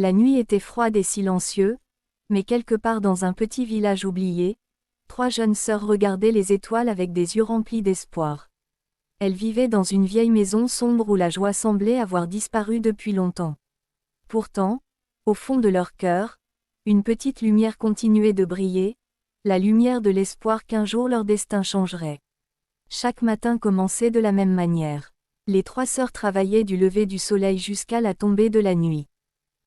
La nuit était froide et silencieuse, mais quelque part dans un petit village oublié, 3 jeunes sœurs regardaient les étoiles avec des yeux remplis d'espoir. Elles vivaient dans une vieille maison sombre où la joie semblait avoir disparu depuis longtemps. Pourtant, au fond de leur cœur, une petite lumière continuait de briller, la lumière de l'espoir qu'un jour leur destin changerait. Chaque matin commençait de la même manière. Les 3 sœurs travaillaient du lever du soleil jusqu'à la tombée de la nuit.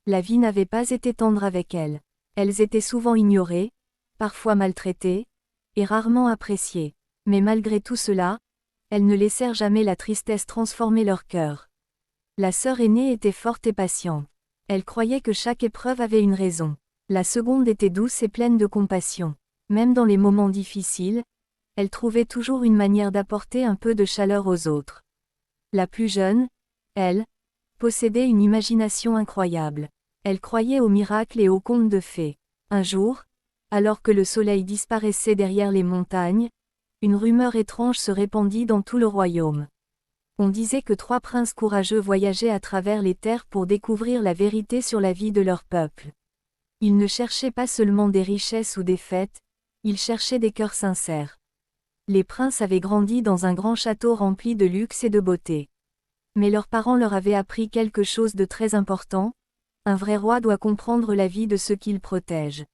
La vie n'avait pas été tendre avec elles. Elles étaient souvent ignorées, parfois maltraitées, et rarement appréciées. Mais malgré tout cela, elles ne laissèrent jamais la tristesse transformer leur cœur. La sœur aînée était forte et patiente. Elle croyait que chaque épreuve avait une raison. La seconde était douce et pleine de compassion. Même dans les moments difficiles, elle trouvait toujours une manière d'apporter un peu de chaleur aux autres. La plus jeune, elle, possédait une imagination incroyable. Elle croyait aux miracles et aux contes de fées. Un jour, alors que le soleil disparaissait derrière les montagnes, une rumeur étrange se répandit dans tout le royaume. On disait que 3 princes courageux voyageaient à travers les terres pour découvrir la vérité sur la vie de leur peuple. Ils ne cherchaient pas seulement des richesses ou des fêtes, ils cherchaient des cœurs sincères. Les princes avaient grandi dans un grand château rempli de luxe et de beauté. Mais leurs parents leur avaient appris quelque chose de très important: un vrai roi doit comprendre la vie de ceux qu'il protège.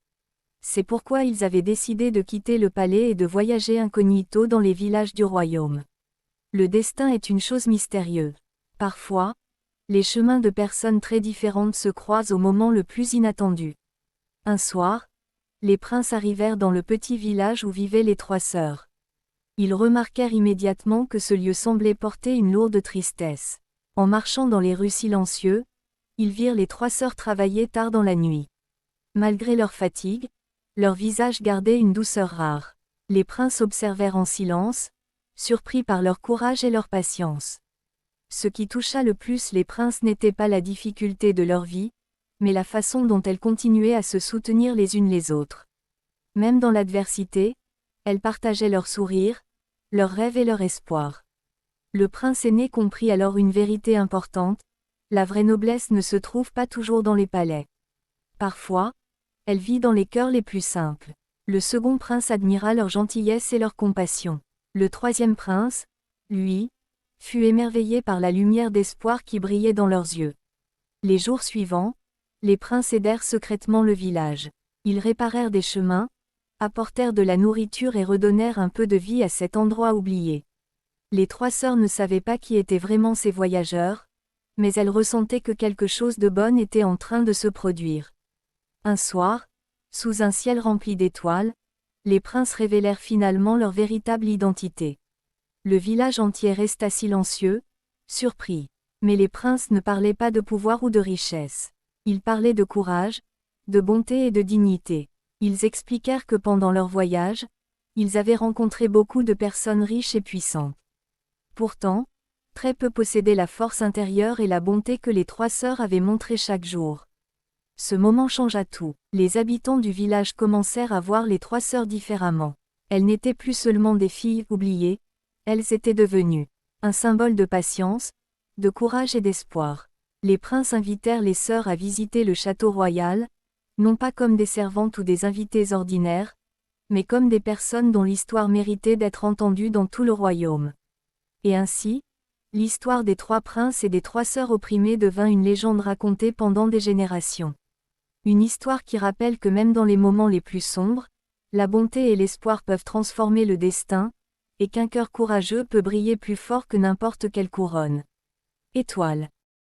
C'est pourquoi ils avaient décidé de quitter le palais et de voyager incognito dans les villages du royaume. Le destin est une chose mystérieuse. Parfois, les chemins de personnes très différentes se croisent au moment le plus inattendu. Un soir, les princes arrivèrent dans le petit village où vivaient les 3 sœurs. Ils remarquèrent immédiatement que ce lieu semblait porter une lourde tristesse. En marchant dans les rues silencieuses, ils virent les 3 sœurs travailler tard dans la nuit. Malgré leur fatigue, leurs visages gardaient une douceur rare. Les princes observèrent en silence, surpris par leur courage et leur patience. Ce qui toucha le plus les princes n'était pas la difficulté de leur vie, mais la façon dont elles continuaient à se soutenir les unes les autres. Même dans l'adversité, elles partageaient leurs sourires, leurs rêves et leurs espoirs. Le prince aîné comprit alors une vérité importante: la vraie noblesse ne se trouve pas toujours dans les palais. Parfois, elle vit dans les cœurs les plus simples. Le second prince admira leur gentillesse et leur compassion. Le 3e prince, lui, fut émerveillé par la lumière d'espoir qui brillait dans leurs yeux. Les jours suivants, les princes aidèrent secrètement le village. Ils réparèrent des chemins, apportèrent de la nourriture et redonnèrent un peu de vie à cet endroit oublié. Les 3 sœurs ne savaient pas qui étaient vraiment ces voyageurs, mais elles ressentaient que quelque chose de bon était en train de se produire. Un soir, sous un ciel rempli d'étoiles, les princes révélèrent finalement leur véritable identité. Le village entier resta silencieux, surpris. Mais les princes ne parlaient pas de pouvoir ou de richesse. Ils parlaient de courage, de bonté et de dignité. Ils expliquèrent que pendant leur voyage, ils avaient rencontré beaucoup de personnes riches et puissantes. Pourtant, très peu possédaient la force intérieure et la bonté que les 3 sœurs avaient montrée chaque jour. Ce moment changea tout. Les habitants du village commencèrent à voir les 3 sœurs différemment. Elles n'étaient plus seulement des filles oubliées, elles étaient devenues un symbole de patience, de courage et d'espoir. Les princes invitèrent les sœurs à visiter le château royal, non pas comme des servantes ou des invités ordinaires, mais comme des personnes dont l'histoire méritait d'être entendue dans tout le royaume. Et ainsi, l'histoire des 3 princes et des 3 sœurs opprimées devint une légende racontée pendant des générations. Une histoire qui rappelle que même dans les moments les plus sombres, la bonté et l'espoir peuvent transformer le destin, et qu'un cœur courageux peut briller plus fort que n'importe quelle couronne. Étoile.